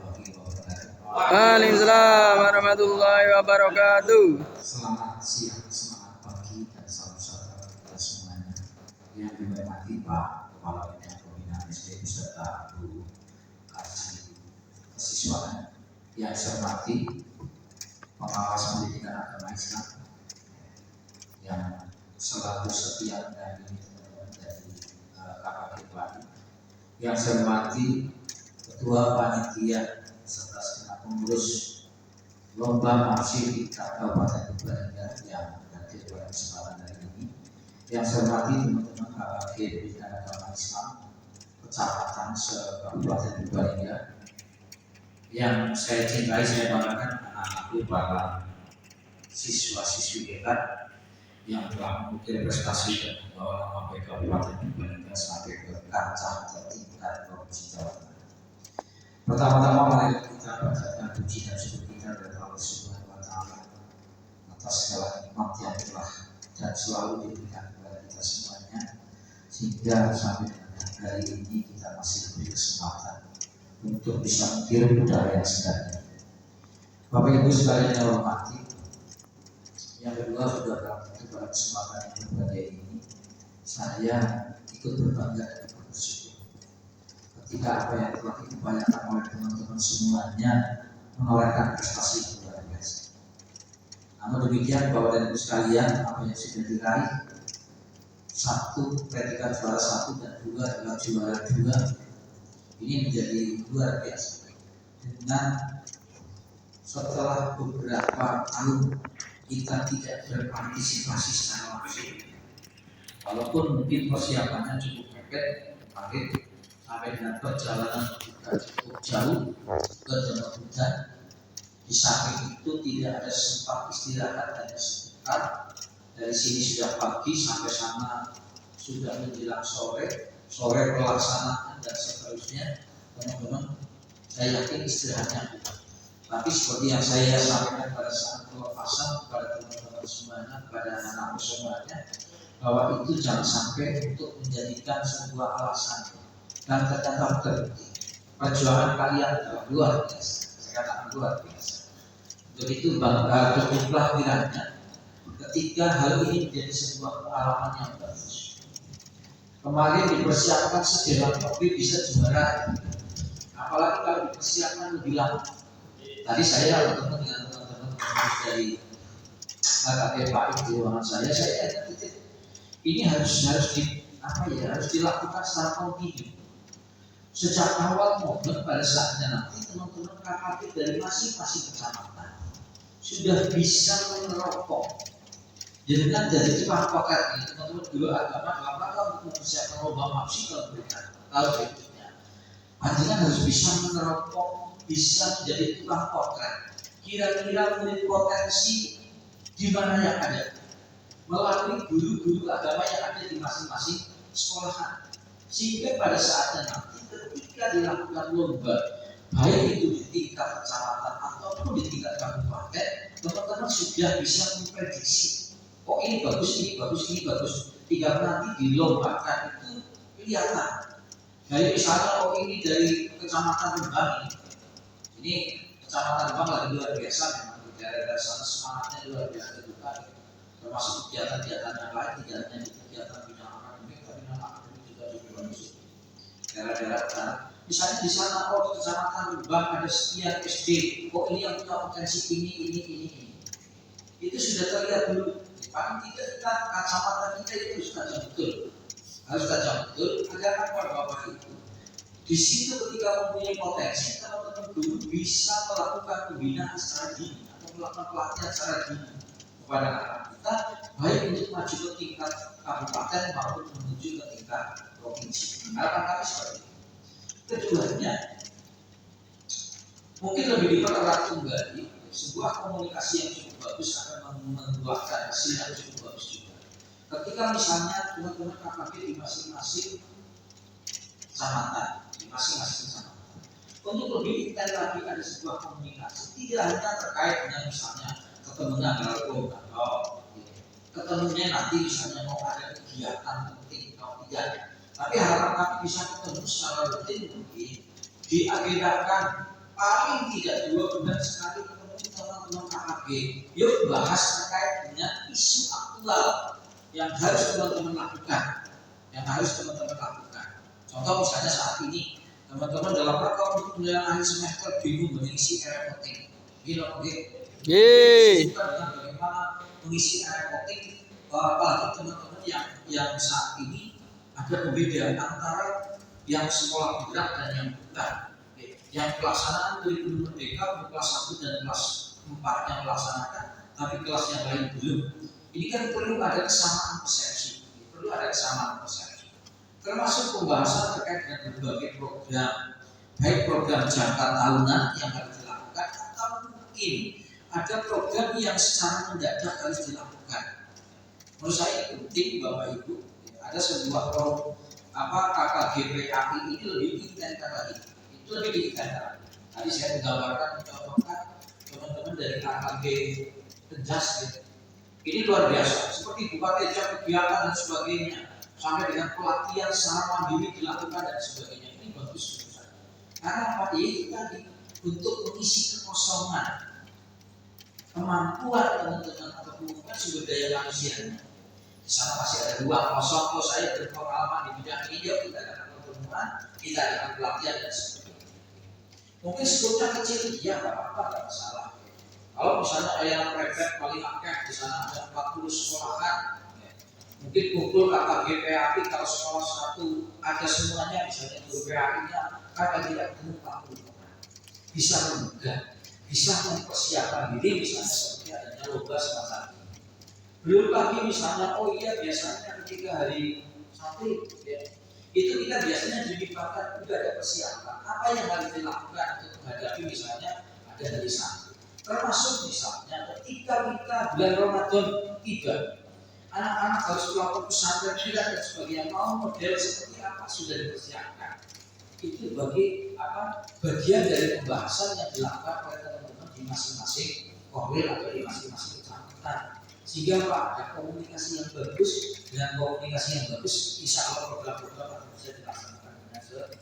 Waalaikumsalam warahmatullahi wabarakatuh. Selamat siang, selamat pagi, dan salam sejahtera kita semuanya. Yang dihormati Pak Kepala Bidang Pembinaan SD beserta guru kasih kesiswaan. Yang saya hormati pengawas pendidikan agama Islam yang selalu setia dan ini teman-teman dari KKP Bali. Yang saya hormati Ketua Panitia serta segenap pengurus lomba masjid di Kabupaten Purbalingga yang hadir pada kesempatan hari ini. Yang saya hormati teman-teman KKP Bidang Agama Islam Kecamatan se-Kabupaten Purbalingga. Yang saya cintai, saya banggakan anak-anakku para siswa-siswi hebat yang telah mengukir prestasi dan membawa nama baik Kabupaten Purbalingga sampai ke kancah tertingkat Provinsi Jawa Tengah. Pertama-tama mari kita bacakan puji dan syukur kita kepada Allah Subhanahu wa Ta'ala atas segala nikmat yang telah dan selalu diberikan kepada kita semuanya, sehingga sampai dengan hari ini kita masih diberi kesempatan untuk bisa menghirup udara yang segar. Bapak Ibu sekalian yang hormati, yang kedua sudah pada kesempatan yang berbahagia ini, saya ikut berbangga dan bersyukur ketika apa yang telah diupayakan oleh teman-teman semuanya menorehkan prestasi yang luar biasa. Namun demikian Bapak dan Ibu sekalian, apa yang sudah diraih, satu predikat juara 1 dan 2 adalah juara 2, ini menjadi luar biasa. Dengan setelah beberapa tahun kita tidak berpartisipasi secara langsung, walaupun mungkin persiapannya cukup mepet, kemarin sampai dengan perjalanan kita cukup jauh ke Jawa Hujan. Di samping itu tidak ada sempat istirahat hanya sebentar. Dari sini sudah pagi sampai sana sudah menjelang sore pelaksanaan dan seterusnya. Teman-teman, saya yakin istirahatnya bukan. Tapi seperti yang saya sampaikan pada saat pelepasan kepada teman-teman semuanya, kepada anak-anak semuanya, bahwa itu jangan sampai untuk menjadikan sebuah alasan. Dan ternyata terbukti perjuangan kalian adalah luar biasa. Saya katakan luar biasa. Untuk itu cukuplah kiranya ketika hal ini menjadi sebuah pengalaman yang bagus. Kemarin dipersiapkan sedewan kopi bisa juara, apalagi kalau dipersiapkan lebih lama. Tadi saya bertemu dengan teman-teman dari KKP Pak di ruangan saya titik ini harus dilakukan secara kontinu. Sejak awal momen pada saatnya nanti teman-teman KKP dari masing-masing kecamatan sudah bisa meneropong dengan dari tukang poket ini. Teman-teman dulu agama apakah untuk mempersiapkan lomba mapsi kalau berikan tahun berikutnya, artinya harus bisa meneropong, bisa menjadi tukang potret. Kira-kira murid potensi di mana yang ada melalui guru-guru agama yang ada di masing-masing sekolahan, sehingga pada saatnya nanti ketika dilakukan lomba, baik itu di tingkat kecamatan ataupun di tingkat kabupaten, teman-teman sudah bisa memprediksi, oh ini bagus, ini bagus, ini bagus. Tinggal nanti dilombakan itu kelihatan. Dari misalnya, oh ini dari kecamatan Rembang ini kecamatan Rembang lagi luar biasa, memang di daerah sana semangatnya luar biasa juga, termasuk kegiatan-kegiatan yang lain, tidak hanya di kegiatan bidang akademik, tapi non-akademik juga diproduksi. Daerah-daerah sana, misalnya di sana, oh di kecamatan Rembang ada sekian SD, oh ini yang punya potensi ini. Itu sudah terlihat dulu. Paling tidak kita kacamata kita itu harus tajam betul agar apa Bapak Ibu. Di situ ketika mempunyai potensi, teman-teman guru bisa melakukan pembinaan secara dini atau melakukan pelatihan secara dini kepada anak kita, baik untuk maju ke tingkat kabupaten maupun menuju ke tingkat provinsi. Harapan kami seperti itu. Keduanya, mungkin lebih dipererat kembali sebuah komunikasi yang cukup bagus akan membuahkan hasil yang cukup bagus juga. Ketika misalnya teman-teman KKP di masing-masing kecamatan, untuk lebih intens lagi ada sebuah komunikasi, tidak hanya terkait dengan misalnya ketemunya kalau ketemunya nanti misalnya mau ada kegiatan penting atau tidak, tapi harapan kami bisa ketemu secara rutin mungkin diagendakan paling tidak 2 bulan sekali ketemu teman-teman KKG, yuk bahas terkait dengan isu aktual yang harus teman-teman lakukan, Contoh misalnya saat ini teman-teman dalam rangka untuk penilaian akhir semester bingung mengisi aeropotik, Yeay. dengan bagaimana mengisi aeropotik, apalagi teman-teman yang saat ini ada perbedaan antara yang sekolah berat dan yang bukan. Yang pelaksanaan kurikulum merdeka untuk kelas 1 dan kelas 4 yang melaksanakan, tapi kelas yang lain belum. Ini kan perlu ada kesamaan persepsi, termasuk pembahasan terkait dengan berbagai program, baik program jangka tahunan yang harus dilakukan atau mungkin ada program yang secara mendadak harus dilakukan. Menurut saya penting Bapak Ibu, ada sebuah KKG-PAI ini lebih diinginkan lagi. Itu lebih diinginkan. Tadi saya menggambarkan mencontohkan teman-teman dari KKG Tejas, ini luar biasa. Seperti buka jam kegiatan dan sebagainya, sampai dengan pelatihan secara mandiri dilakukan dan sebagainya. Ini bagus menurut saya. Karena apa? Ini tadi untuk mengisi kekosongan kemampuan teman-teman atau kemampuan sumber daya manusia. Di sana masih ada ruang kosong. Kalau saya berpengalaman di bidang ini, kita akan pertemuan, kita akan pelatihan dan sebagainya. Mungkin sebutnya kecil, ya nggak apa-apa, nggak masalah. Kalau misalnya yang private paling aktif di sana ada 40 sekolahan, mungkin kumpul KKG-PAI kalau sekolah satu ada semuanya, misalnya guru PAI-nya kan tidak ketemu 40 orang. Bisa menggugah, bisa mempersiapkan diri, misalnya seperti adanya lomba semacam ini. Belum lagi misalnya, biasanya ketika hari Sabtu, itu kita biasanya dilibatkan juga ada persiapan. Apa yang harus dilakukan untuk menghadapi misalnya ada hari Sabtu. Termasuk misalnya ketika kita bulan Ramadan tiba, anak-anak harus melakukan pesantren dan sebagainya, mau model seperti apa sudah dipersiapkan. Itu bagian dari pembahasan yang dilakukan oleh teman-teman di masing-masing korwil atau di masing-masing kecamatan. Sehingga ada komunikasi yang bagus, dengan komunikasi yang bagus insya Allah program-program akan bisa dilaksanakan dengan sebaik.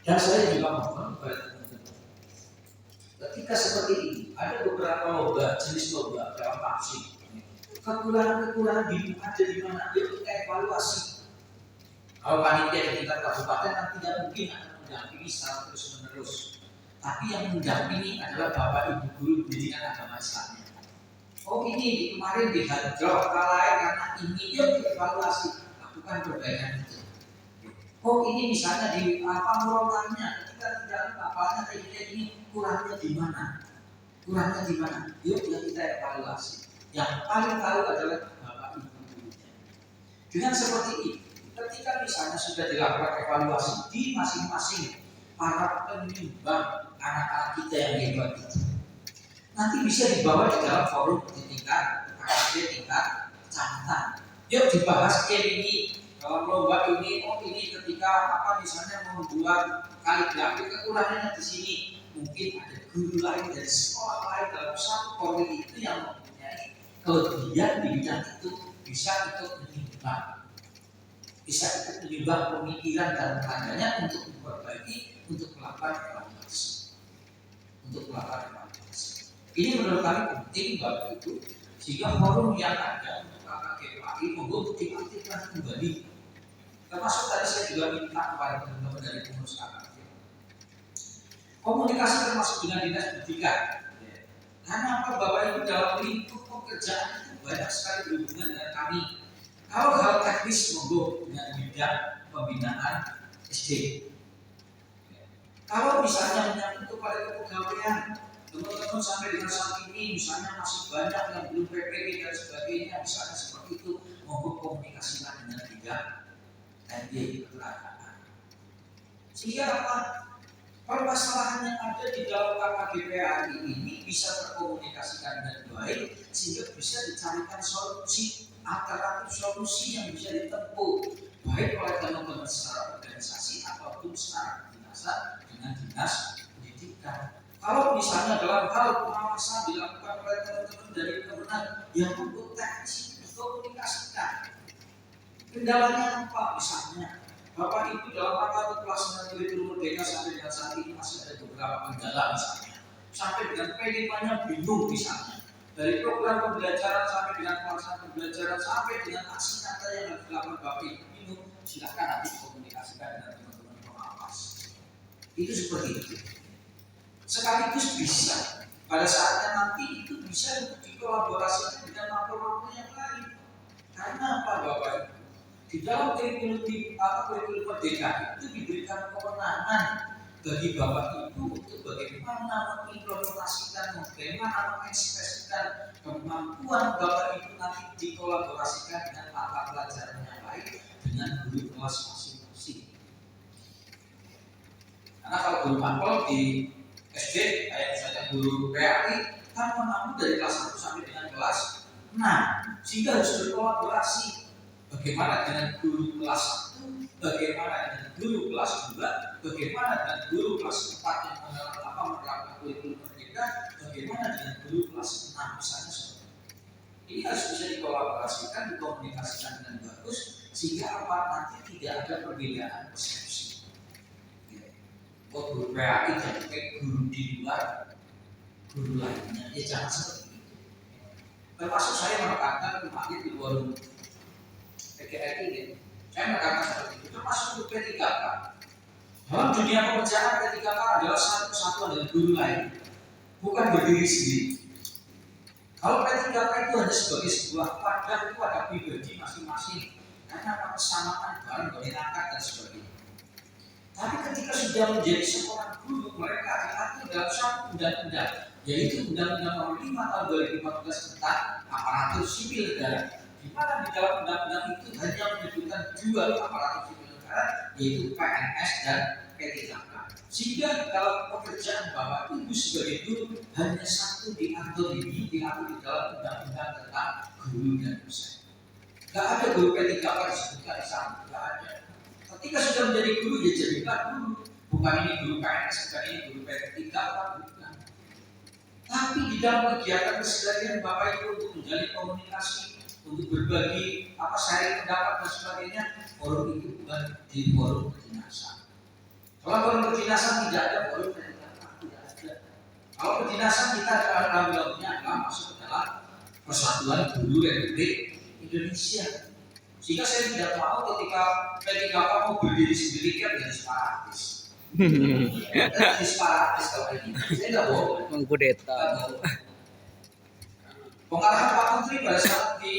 Dan saya juga mohon kepada teman-teman, ketika seperti ini ada beberapa lomba, jenis lomba dalam tafsir, kekurangan ada di mana, yuk kita evaluasi. Kalau panitia di tingkat kabupaten kan tidak mungkin akan mendampingi secara terus-menerus, tapi yang mendampingi adalah Bapak Ibu Guru Pendidikan Agama Islamnya. Ini kemarin dihajar karena ini, yuk dievaluasi, lakukan perbaikan itu. Ini misalnya di murotannya, ketika tidak bapaknya ini kurangnya di mana? Yuk kita evaluasi. Yang paling tahu adalah Bapak Ibu gurunya. Dengan seperti ini, ketika misalnya sudah dilakukan evaluasi di masing-masing para penyumbang anak-anak kita yang hebat itu, nanti bisa dibawa di dalam forum di tingkat tingkat kecamatan. Yuk dibahas ini dalam lomba ini. Ini ketika misalnya membuat kaligrafi, kekurangannya di sini. Mungkin ada guru lain dari sekolah lain dalam satu korwil itu yang mempunyai kelebihan di bidang itu, bisa ikut menyumbang pemikiran dan tenaganya untuk memperbaiki, untuk melakukan evaluasi. Ini menurut kami penting Bapak Ibu, sehingga forum yang ada untuk KKG-PAI untuk diaktifkan kembali. Termasuk tadi saya juga minta kepada teman-teman dari pengurus KKG, komunikasi termasuk dengan dinas pendidikan. Karena Bapak Ibu dalam lingkup pekerjaan itu banyak sekali berhubungan dengan kami. Kalau hal teknis dengan bidang pembinaan SD. Kalau misalnya menyangkut kepada kepegawaian, teman-teman sampai dengan saat ini misalnya masih banyak yang belum PPG dan sebagainya, misalnya seperti itu, komunikasikan dengan bidang ND ketenagaan. Sehingga permasalahan yang ada di dalam KKG-PAI ini bisa terkomunikasikan dengan baik, sehingga bisa dicarikan solusi, alternatif solusi yang bisa ditempuh baik oleh teman-teman secara organisasi ataupun secara kedinasan dengan dinas pendidikan. Kalau misalnya dalam hal pengawasan dilakukan oleh teman-teman dari kemenang yang untuk teknis dikomunikasikan, kendalanya apa misalnya? Bapak Ibu dalam rangka untuk pelaksanaan kurikulum merdeka sampai dengan saat ini masih ada beberapa kendala misalnya. Sampai dengan PDP-nya bingung misalnya. Dari program pembelajaran sampai dengan pelaksanaan pembelajaran sampai dengan aksi nyata yang harus dilakukan Bapak Ibu bingung. Silakan nanti komunikasikan dengan teman-teman pengawas. Itu seperti itu. Sekaligus bisa pada saatnya nanti itu bisa untuk dikolaborasikan dengan makro-makro yang lain. Karena apa Bapak Ibu? Di dalam kurikulum merdeka itu diberikan kewenangan bagi Bapak Ibu untuk bagaimana mengimplementasikan, bagaimana mengekspresikan kemampuan Bapak Ibu nanti dikolaborasikan dengan mata pelajaran yang lain dengan guru kelas masing-masing. Karena kalau guru mapel di SD kayak misalnya guru PAI kan mengambil dari kelas 1 sampai dengan kelas 6 sehingga harus berkolaborasi. Bagaimana dengan guru kelas 1, bagaimana dengan guru kelas 2, bagaimana dengan guru kelas 4 yang menerapkan kurikulum merdeka, bagaimana dengan guru kelas 6 misalnya seperti itu. Ini harus bisa dikolaborasikan, dikomunikasikan dengan bagus sehingga apa nanti tidak ada perbedaan persepsi. Oh guru PAI jadi kayak guru di luar guru lainnya, ya jangan seperti itu. Termasuk saya menekankan kemarin di warung PGRI gitu. Saya menekankan seperti itu. Termasuk guru P3K. Dalam dunia pekerjaan P3K adalah satu kesatuan dengan guru lain, bukan berdiri sendiri. Kalau P3K itu hanya sebagai sebuah wadah itu ada pribadi masing-masing, karena kesamaan barang berangkat dan sebagainya. Tapi ketika sudah menjadi seorang guru, mereka diatur dalam satu undang-undang, yaitu Undang-Undang Nomor 5 Tahun 2014 tentang aparatur sipil negara. Di mana di dalam undang-undang itu hanya menyebutkan dua aparatur sipil negara, yaitu PNS dan P3K. Sehingga kalau pekerjaan Bapak Ibu sebagai guru hanya satu diatur di dalam undang-undang tentang guru dan dosen. Tidak ada guru P3K disebutkan di sana, tidak ada. Ketika sudah menjadi guru, ya jadilah guru. Bukan ini guru PNS, bukan ini guru P3K, bukan. Tapi di dalam kegiatan keseharian Bapak Ibu untuk menjalin komunikasi, untuk berbagi sharing pendapat dan sebagainya, forum itu bukan di forum kedinasan. Kalau forum kedinasan tidak ada, forum kedinasan tidak ada. Kalau kedinasan kita alhamdulillahnya adalah masuk ke dalam Persatuan Guru Republik Indonesia. Sehingga saya tidak mau ketika P3K mau berdiri sendiri kan jadi separatis. Jadi separatis kalau ini, saya tidak boleh Mengkudeta. Pengarahan Pak Menteri pada saat di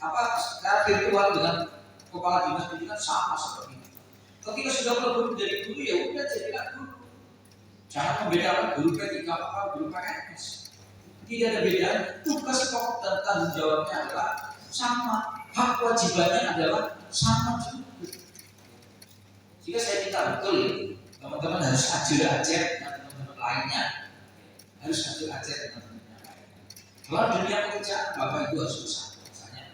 secara virtual dengan kepala dinas pendidikan sama seperti ini. Ketika sudah berguru menjadi guru, ya udah jadilah guru. Jangan membedakan guru P3K atau guru PNS. Tidak ada bedanya. Tugas pokok dan tanggung jawabnya adalah sama. Hak kewajibannya adalah sama juga. Jika saya minta betul, teman-teman harus ajar dengan teman-teman lainnya. Harus ajar dengan teman-teman lainnya. Kalau dunia pekerjaan, Bapak Ibu harus usaha. Misalnya,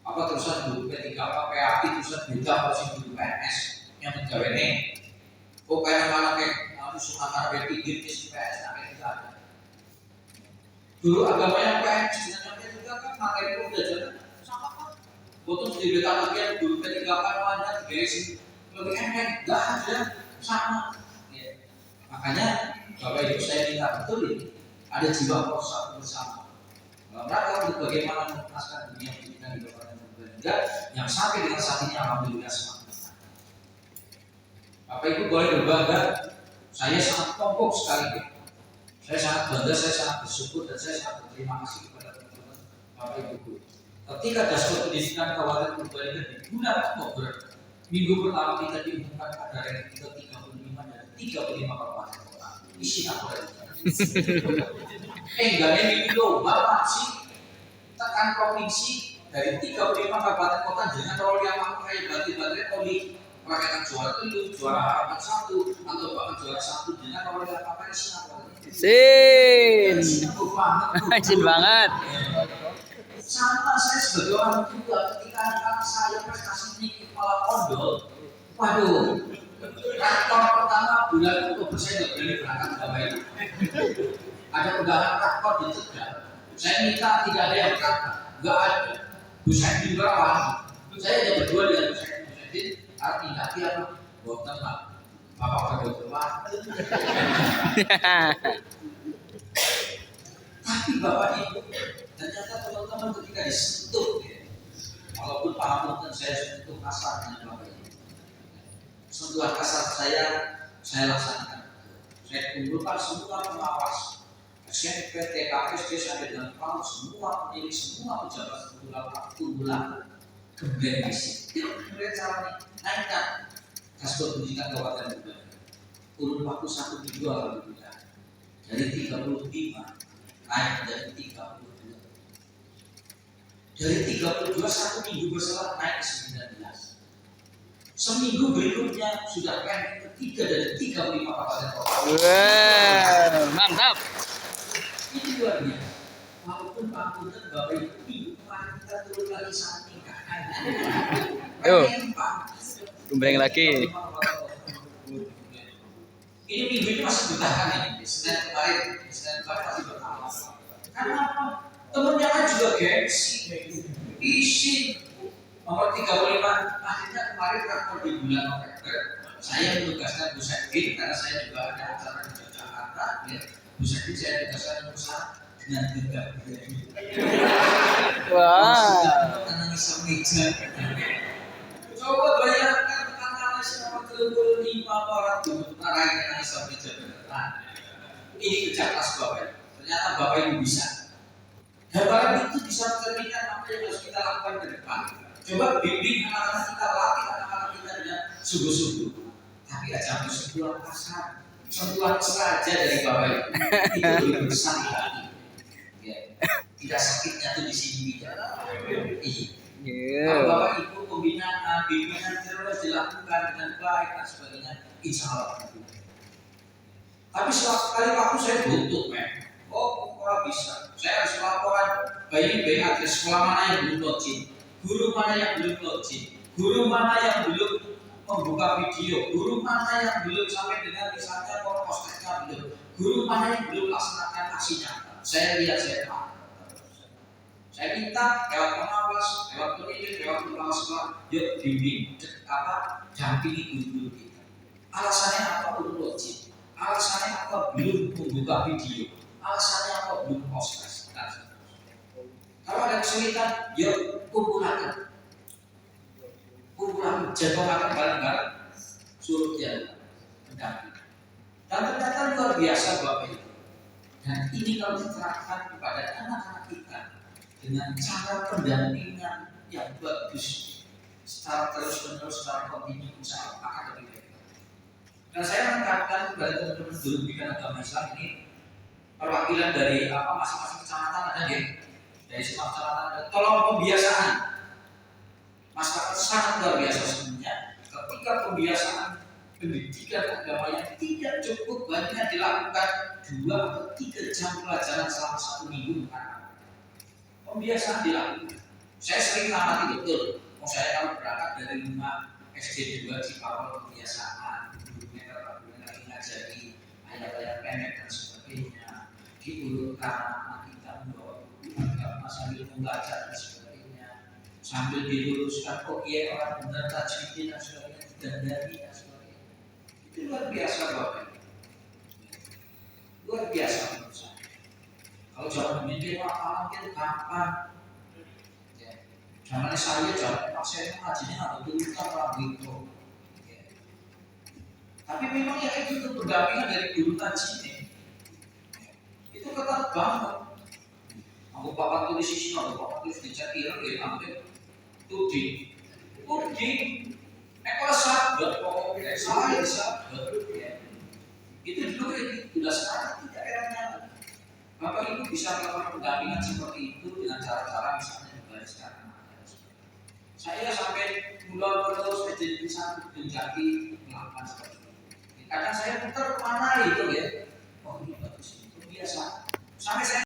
terusan guru P3K, PAI, terusan beda porsi guru PNS yang menjawabnya. Oh, kayak mana kayak harus antara P3 PNS sampai kita ada. Guru agama yang PNS dengan yang P3K kan materi pembelajaran sama kan. Betul di beta bagian guru P3K mana digasi lebih enak, nggak ada sama. Ya. Makanya Bapak Ibu saya minta betul ini ada jiwa persatuan bersama. Dalam rangka untuk bagaimana menuntaskan dunia pendidikan di Kabupaten Purbalingga yang sampai dengan saat ini alhamdulillah semakin besar. Bapak Ibu boleh berbangga, saya sangat kompak sekali. Saya sangat bangga, saya sangat bersyukur dan saya sangat berterima kasih kepada teman-teman Bapak Ibu. Ketika dashboard pendidikan Kabupaten Purbalingga digunakan ngobrol, minggu pertama kita diumumkan ada ranking ke-35 dan 35 kabupaten kota. Isi apa lagi? Enggak ini lomba masih tekan provinsi dari 35 kabupaten kota jangan terlalu yang kayak batik-batik oli rakyat juara dulu, juara harapan 1 atau bahkan juara 1 jangan terlalu yang apa isi apa lagi? Sin banget. Sama saya sebagai orang tua ketika anak saya prestasi ini kepala kondol, waduh, rektor pertama bulan Oktober saya nggak berani berangkat Bapak Ibu. Ada undangan rektor di Tegal, saya minta tidak ada yang berangkat, nggak ada. Bu saya di bawah, saya ada berdua dengan Musaidin, arti apa? Boten Pak, Bapak dokter Pak. Tapi Bapak Ibu, ternyata teman-teman ketika disentuh, ya, walaupun paham saya sentuh kasar dengan Bapak Ibu, sentuhan kasar saya laksanakan. Saya kumpulkan semua pengawas, SMP, TKS, sampai dengan PAUD, semua pemilik, semua pejabat unggulan kemudian isi. Kemudian caranya naikkan Kasbah Pendidikan Kabupaten Bogor. Urun waktu 1 minggu alhamdulillah dari 35 naik menjadi 32. Dari 32 1 minggu berselang naik ke 19. Seminggu berikutnya sudah ranking ketiga dari 35 kabupaten kota. Wow, mantap. Ini luar biasa. Walaupun Pangunten Bapak Ibu minggu kemarin kita turun lagi satu tingkat. Yo, kumbreng lagi. Ini minggu ini masih bertahan ini. Senin kemarin masih bertahan. Karena apa? Temennya kan juga gengsi, isi nomor 35. Akhirnya kemarin rakor di bulan November, saya menugaskan Bu Saidin karena saya juga ada acara di Jakarta. Ya. Bu Saidin saya tugaskan usaha dengan gegap. Wah. Menangis meja. Coba bayangkan anak selama 35 orang duduk menangis meja beneran. Ini kerja keras Bapak. Ternyata Bapak Ibu bisa. Gambaran itu bisa mencerminkan apa yang harus kita lakukan ke depan. Coba bimbing anak-anak kita, latih anak-anak kita dengan sungguh-sungguh. Tapi aja sentuhan kasar, sentuhan saja dari Bapak Ibu. Itu lebih besar lagi. Ya. Tidak sakitnya tuh di sini tidak. Kalau Bapak Ibu pembinaan, bimbingan terus dilakukan dengan baik dan sebagainya, insya Allah. Tapi sekali waktu saya butuh, oh, kalau bisa, saya harus laporan bayi address sekolah mana yang belum login, guru mana yang belum login, guru mana yang belum membuka video, guru mana yang belum sampai dengan misalnya postetnya belum, guru mana yang belum laksanakan aksi nyata. Saya lihat saya tahu. Saya minta lewat pengawas, lewat pendidik, lewat kepala sekolah, yuk bimbing, dampingi guru-guru kita. Alasannya apa belum login? Alasannya apa belum membuka video? Alasannya apa belum post. Kalau ada kesulitan, yuk kumpulkan, jadwalkan bareng-bareng, suruh dia mendampingi. Dan ternyata luar biasa Bapak Ibu. Dan ini kalau diterapkan kepada anak-anak kita dengan cara pendampingan yang bagus, secara terus-menerus, secara kontinu, insya Allah akan lebih baik. Dan saya menekankan kepada teman-teman guru pendidikan agama Islam ini, perwakilan dari masing-masing kecamatan ada dari semua kecamatan ada. Tolong pembiasaan masyarakat sangat luar biasa sebenarnya. Ketika pembiasaan pendidikan agama yang tidak cukup banyak dilakukan 2 atau 3 jam pelajaran selama 1 minggu, pembiasaan dilakukan. Saya sering amati betul. Saya kalau berangkat dari rumah SD 2 Ciparol kebiasaan, lagi ngajari ayat-ayat pendek dan sebagainya, diurutkan anak kita membawa buku agama sambil membaca dan sebagainya, sambil diluruskan kok iya orang benar tajwidin dan sebagainya, didandani dan sebagainya. Itu luar biasa Bapak. Luar biasa menurut saya. Kalau zaman pemimpin alam itu gampang. Zaman saya jangan saya ngajinya atau tulisan orang gitu. Tapi memang ya itu pendampingan dari guru tajwid itu ketat banget. Aku papan tulis sisi, aku papan tulis dicakir, ambil tuding, kelas sahabat pokoknya saya sahabat. Itu dulu sudah sekarang tidak eranya. Bapak Ibu bisa melakukan pendampingan seperti itu dengan cara-cara misalnya membariskan. Saya sampai bulan terus menjadi satu menjadi melakukan seperti itu. Kadang saya putar kemana itu ya, oh ini bagus, itu biasa. Sampai saya